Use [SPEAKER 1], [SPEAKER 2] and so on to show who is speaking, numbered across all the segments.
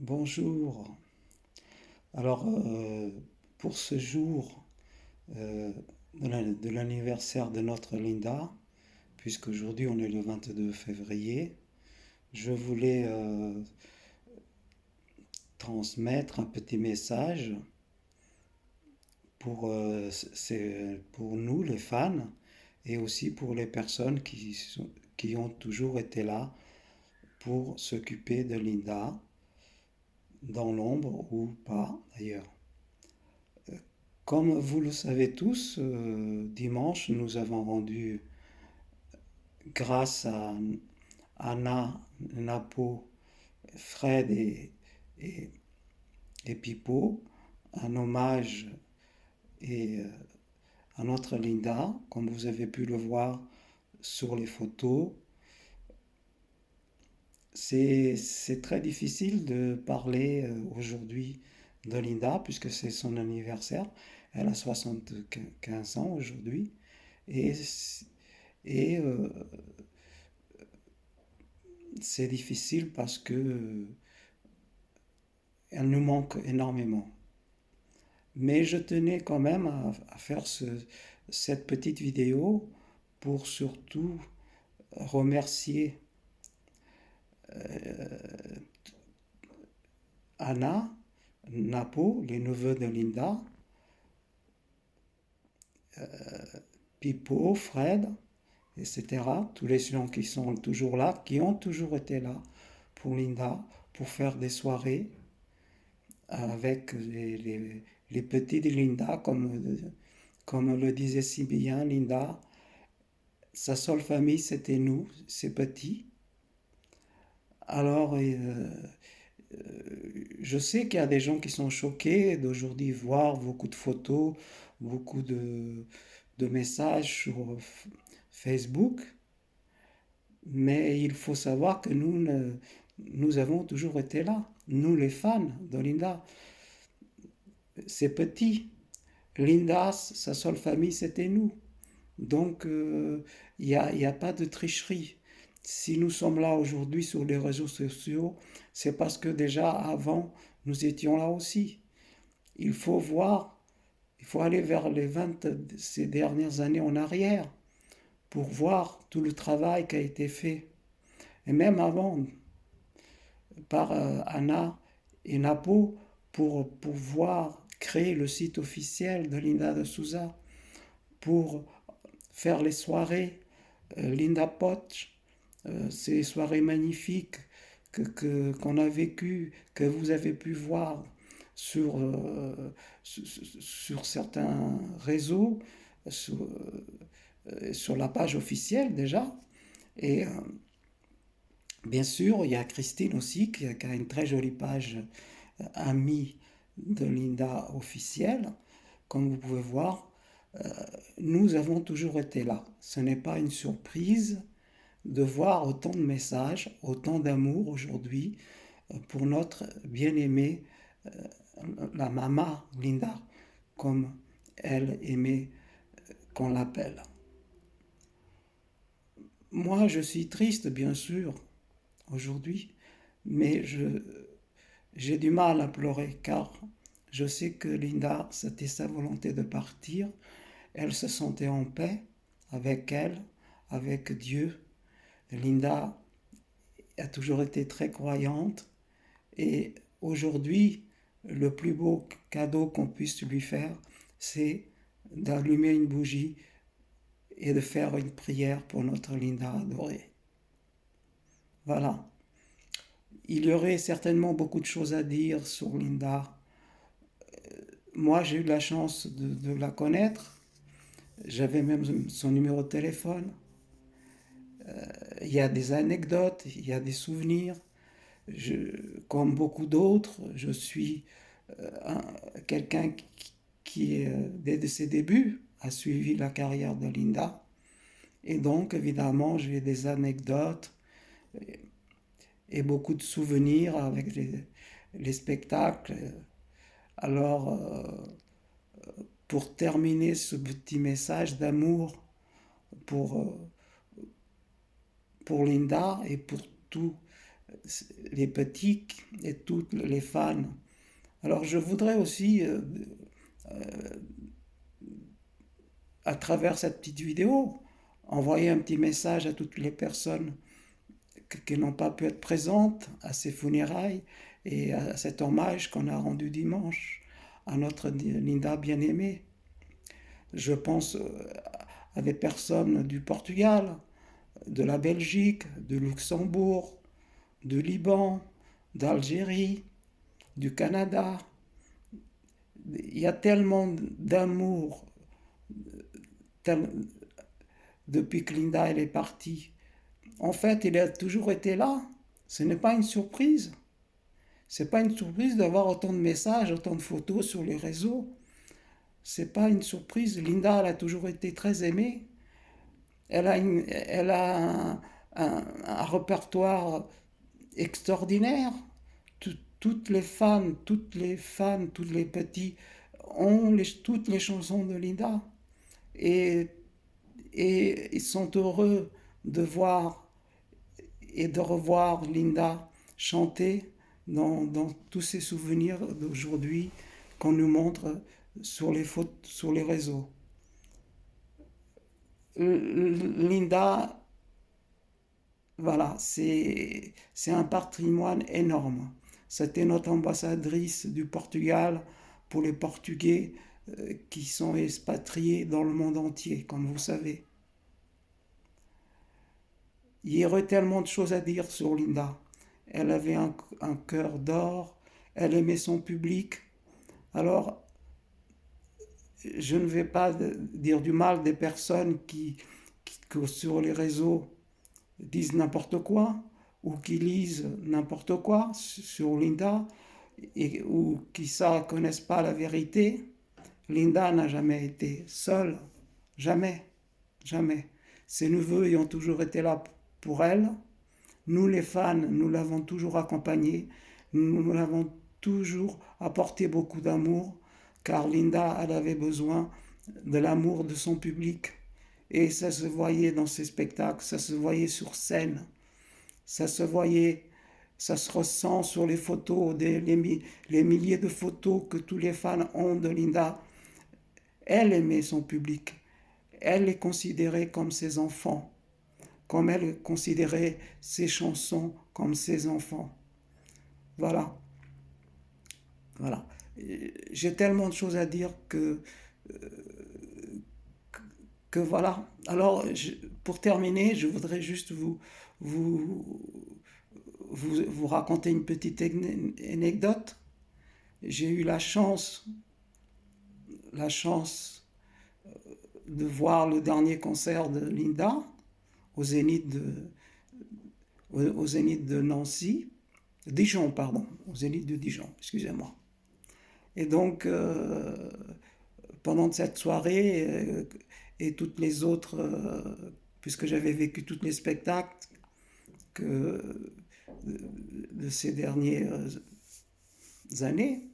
[SPEAKER 1] Bonjour. Alors, pour ce jour euh, de l'anniversaire de notre Linda, puisqu'aujourd'hui on est le 22 février, je voulais transmettre un petit message pour nous, les fans, et aussi pour les personnes qui ont toujours été là pour s'occuper de Linda, dans l'ombre ou pas d'ailleurs. Comme vous le savez tous, dimanche, nous avons rendu, grâce à Anna, Napo, Fred et, et Pipo, un hommage et, à notre Linda, comme vous avez pu le voir sur les photos. C'est très difficile de parler aujourd'hui de Linda, puisque c'est son anniversaire. Elle a 75 ans aujourd'hui. Et, et c'est difficile parce que elle nous manque énormément. Mais je tenais quand même à faire cette petite vidéo pour surtout remercier Anna, Napo, les neveux de Linda, Pipo, Fred, etc. Tous les gens qui sont toujours là, qui ont toujours été là pour Linda, pour faire des soirées avec les petites Linda, comme le disait si bien Linda. Sa seule famille, c'était nous, ces petits. Alors, je sais qu'il y a des gens qui sont choqués d'aujourd'hui voir beaucoup de photos, beaucoup de messages sur Facebook, mais il faut savoir que nous avons toujours été là, nous les fans de Linda. C'est petit. Linda, sa seule famille, c'était nous. Donc, il y a pas de tricherie. Si nous sommes là aujourd'hui sur les réseaux sociaux, c'est parce que déjà avant, nous étions là aussi. Il faut voir, il faut aller vers les 20 ces dernières années en arrière pour voir tout le travail qui a été fait. Et même avant, par Anna et Napo, pour pouvoir créer le site officiel de Linda de Souza, pour faire les soirées Linda Potch, ces soirées magnifiques qu'on a vécues, que vous avez pu voir sur certains réseaux, sur la page officielle déjà. Et bien sûr, il y a Christine aussi qui a une très jolie page amie de Linda officielle. Comme vous pouvez voir, nous avons toujours été là. Ce n'est pas une surprise de voir autant de messages, autant d'amour aujourd'hui pour notre bien-aimée, la maman Linda, comme elle aimait qu'on l'appelle. Moi, je suis triste, bien sûr, aujourd'hui, mais j'ai du mal à pleurer car je sais que Linda, c'était sa volonté de partir. Elle se sentait en paix avec elle, avec Dieu. Linda a toujours été très croyante et aujourd'hui, le plus beau cadeau qu'on puisse lui faire, c'est d'allumer une bougie et de faire une prière pour notre Linda adorée. Voilà. Il y aurait certainement beaucoup de choses à dire sur Linda. Moi, j'ai eu la chance de la connaître. J'avais même son numéro de téléphone. Il y a des anecdotes, il y a des souvenirs. Comme beaucoup d'autres, je suis quelqu'un qui, dès ses débuts, a suivi la carrière de Linda. Et donc, évidemment, j'ai des anecdotes et beaucoup de souvenirs avec les spectacles. Alors, pour terminer ce petit message d'amour pour, pour Linda et pour tous les petits et toutes les fans. Alors je voudrais aussi, à travers cette petite vidéo, envoyer un petit message à toutes les personnes qui n'ont pas pu être présentes à ces funérailles et à cet hommage qu'on a rendu dimanche à notre Linda bien-aimée. Je pense à des personnes du Portugal, de la Belgique, de Luxembourg, du Liban, d'Algérie, du Canada. Il y a tellement d'amour depuis que Linda elle est partie. En fait, il a toujours été là. Ce n'est pas une surprise. C'est pas une surprise d'avoir autant de messages, autant de photos sur les réseaux. C'est pas une surprise. Linda, elle a toujours été très aimée. Elle a un répertoire extraordinaire. Toutes les petits ont toutes les chansons de Linda. Et, et ils sont heureux de voir et de revoir Linda chanter dans tous ces souvenirs d'aujourd'hui qu'on nous montre sur les réseaux. Linda, voilà, c'est un patrimoine énorme. C'était notre ambassadrice du Portugal pour les Portugais qui sont expatriés dans le monde entier, comme vous savez. Il y aurait tellement de choses à dire sur Linda. Elle avait un cœur d'or, elle aimait son public. Alors, je ne vais pas dire du mal des personnes qui sur les réseaux disent n'importe quoi ou qui lisent n'importe quoi sur Linda ou qui ne connaissent pas la vérité. Linda n'a jamais été seule, jamais, jamais. Ses neveux y ont toujours été là pour elle. Nous les fans, nous l'avons toujours accompagnée, nous l'avons toujours apporté beaucoup d'amour, car Linda, elle avait besoin de l'amour de son public. Et ça se voyait dans ses spectacles, ça se voyait sur scène, ça se voyait, ça se ressent sur les photos, les milliers de photos que tous les fans ont de Linda. Elle aimait son public, elle les considérait comme ses enfants, comme elle considérait ses chansons comme ses enfants. Voilà, voilà. J'ai tellement de choses à dire que voilà. Alors, pour terminer, je voudrais juste vous, vous raconter une petite anecdote. J'ai eu la chance de voir le dernier concert de Linda au Zénith de Nancy, Dijon, pardon, au Zénith de Dijon, excusez-moi. Et donc, pendant cette soirée et toutes les autres, puisque j'avais vécu tous les spectacles que, de ces dernières années,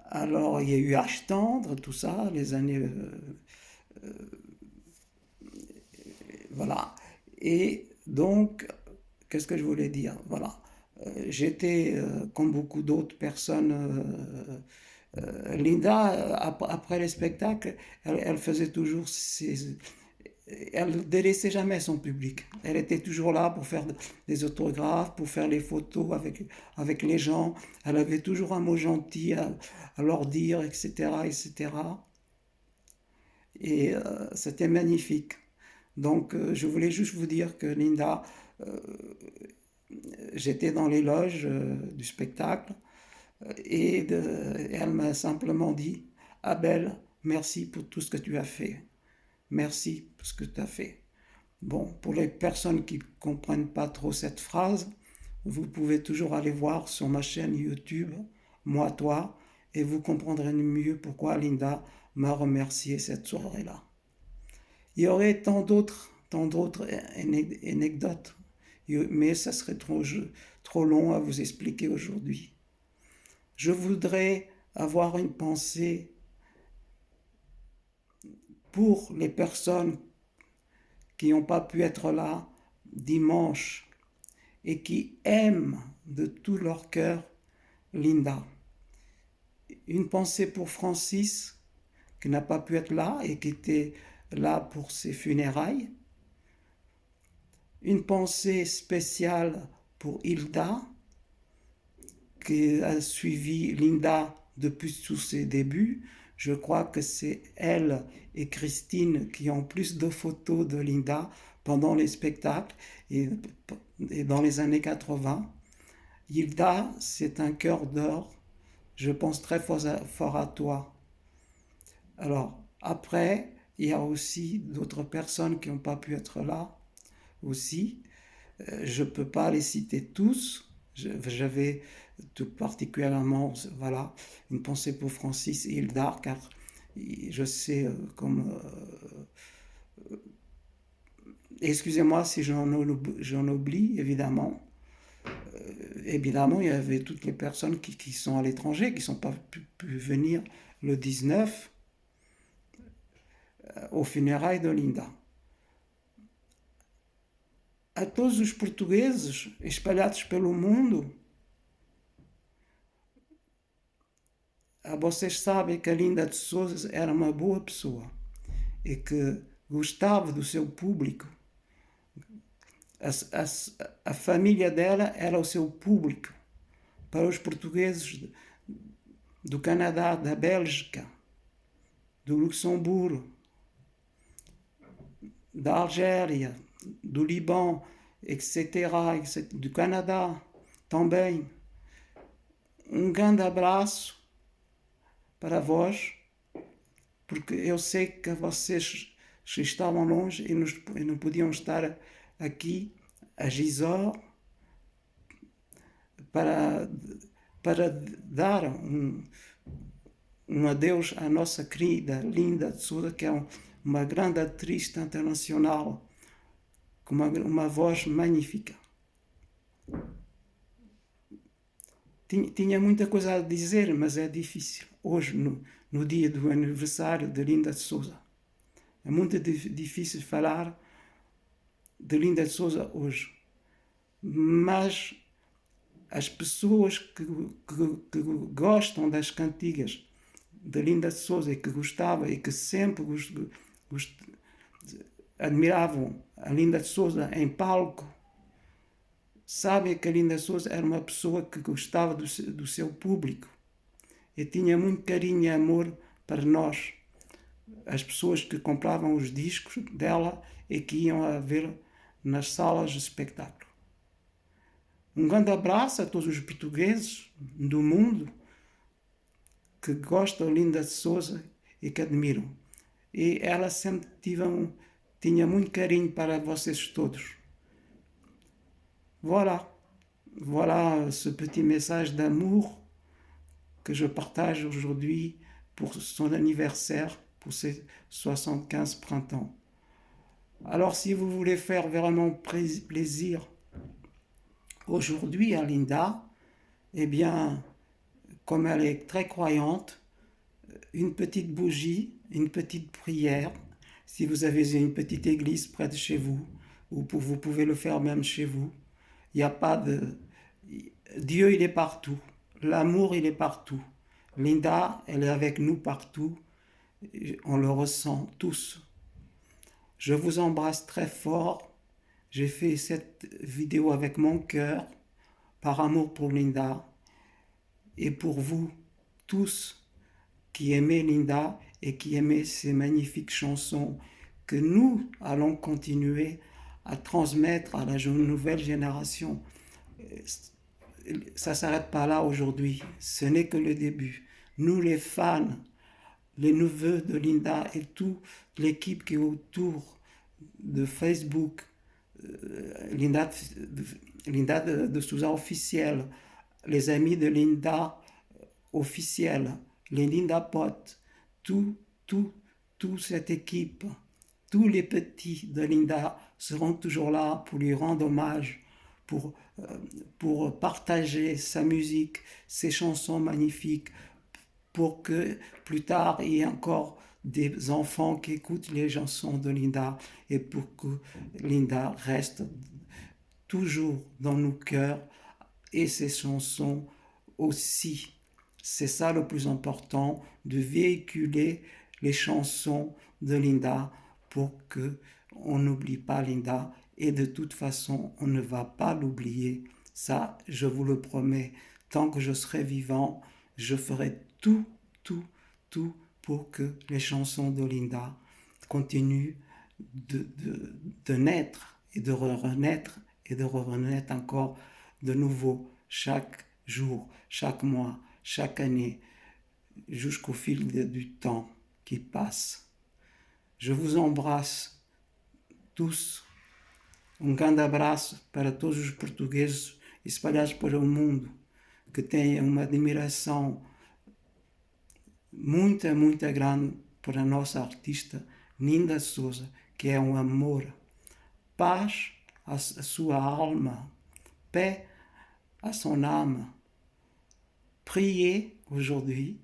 [SPEAKER 1] alors il y a eu H tendre, tout ça, les années, voilà. Et donc, qu'est-ce que je voulais dire? Voilà. J'étais, comme beaucoup d'autres personnes, Linda, après les spectacles, elle faisait toujours elle ne délaissait jamais son public. Elle était toujours là pour faire des autographes, pour faire les photos avec les gens. Elle avait toujours un mot gentil à leur dire, etc., etc. Et c'était magnifique. Donc, je voulais juste vous dire que Linda, euh, j'étais dans les loges du spectacle et elle m'a simplement dit, Abel, merci pour tout ce que tu as fait. Merci pour ce que tu as fait. Bon, pour les personnes qui ne comprennent pas trop cette phrase, vous pouvez toujours aller voir sur ma chaîne YouTube, Moi, Toi, et vous comprendrez mieux pourquoi Linda m'a remercié cette soirée-là. Il y aurait tant d'autres anecdotes, mais ça serait trop long à vous expliquer aujourd'hui. Je voudrais avoir une pensée pour les personnes qui n'ont pas pu être là dimanche et qui aiment de tout leur cœur Linda. Une pensée pour Francis, qui n'a pas pu être là et qui était là pour ses funérailles. Une pensée spéciale pour Hilda, qui a suivi Linda depuis tous ses débuts. Je crois que c'est elle et Christine qui ont plus de photos de Linda pendant les spectacles et dans les années 80. Hilda, c'est un cœur d'or. Je pense très fort à toi. Alors, après, il y a aussi d'autres personnes qui n'ont pas pu être là aussi. Je ne peux pas les citer tous. J'avais tout particulièrement, voilà, une pensée pour Francis et Hilda, car je sais comme... excusez-moi si j'en oublie, évidemment. Évidemment, il y avait toutes les personnes qui sont à l'étranger, qui ne sont pas pu venir le 19 aux funérailles de Linda. A todos os portugueses espalhados pelo mundo, vocês sabem que a Linda de Souza era uma boa pessoa e que gostava do seu público. A família dela era o seu público. Para os portugueses do Canadá, da Bélgica, do Luxemburgo, da Algéria, do Líbano, etc., do Canadá também. Grande abraço para vós, porque eu sei que vocês estavam longe e não podiam estar aqui a Gisors para dar um adeus à nossa querida Linda de Souza, que é uma grande atriz internacional, com uma voz magnífica. Tinha muita coisa a dizer, mas é difícil. Hoje, no dia do aniversário de Linda de Souza. É muito difícil falar de Linda de Souza hoje. Mas as pessoas que gostam das cantigas de Linda de Souza e que gostavam e que sempre admiravam a Linda de Souza em palco, sabem que a Linda de Souza era uma pessoa que gostava do seu público e tinha muito carinho e amor para nós, as pessoas que compravam os discos dela e que iam a ver nas salas de espetáculo. Grande abraço a todos os portugueses do mundo que gostam de Linda de Souza e que admiram. E ela sempre tinha muito carinho para vocês todos. Voilà ce petit message d'amour que je partage aujourd'hui pour son anniversaire, pour ses 75 printemps. Alors si vous voulez faire vraiment plaisir aujourd'hui à Linda, eh bien, comme elle est très croyante, une petite bougie, une petite prière, si vous avez une petite église près de chez vous, ou vous pouvez le faire même chez vous. Il n'y a pas de... Dieu, il est partout. L'amour, il est partout. Linda, elle est avec nous partout. On le ressent tous. Je vous embrasse très fort. J'ai fait cette vidéo avec mon cœur, par amour pour Linda, et pour vous tous qui aimez Linda et qui aimez ces magnifiques chansons que nous allons continuer à transmettre à la nouvelle génération. Ça ne s'arrête pas là aujourd'hui, ce n'est que le début. Nous les fans, les neveux de Linda et toute l'équipe qui est autour de Facebook, Linda de Souza officiel, les amis de Linda officiel, les Linda Potes, toute cette équipe, tous les petits de Linda seront toujours là pour lui rendre hommage, pour partager sa musique, ses chansons magnifiques, pour que plus tard il y ait encore des enfants qui écoutent les chansons de Linda et pour que Linda reste toujours dans nos cœurs et ses chansons aussi. C'est ça le plus important, de véhiculer les chansons de Linda pour que on n'oublie pas Linda, et de toute façon on ne va pas l'oublier. Ça, je vous le promets. Tant que je serai vivant, je ferai tout, tout, tout pour que les chansons de Linda continuent de naître et de renaître et de renaître encore de nouveau chaque jour, chaque mois, chaque année, jusqu'au fil du temps qui passe. Je vous embrasse tous. Grande abraço para todos os portugueses espalhados pelo mundo que têm uma admiração muito grande para a nossa artista Linda Souza, que é um amor. Paz à sua alma, paix à son âme. Priez aujourd'hui,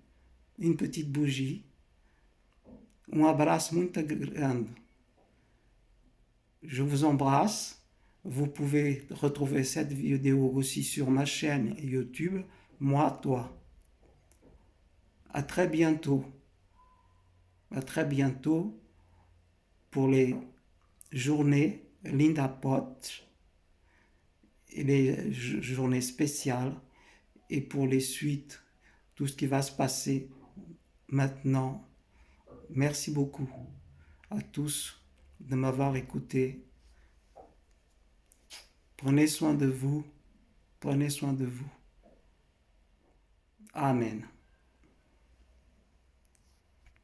[SPEAKER 1] une petite bougie, abraço muito grande. Je vous embrasse. Vous pouvez retrouver cette vidéo aussi sur ma chaîne YouTube, Moi, Toi. À très bientôt. À très bientôt pour les journées Linda Pot et les journées spéciales et pour les suites, tout ce qui va se passer maintenant. Merci beaucoup à tous de m'avoir écouté. Prenez soin de vous. Prenez soin de vous. Amen.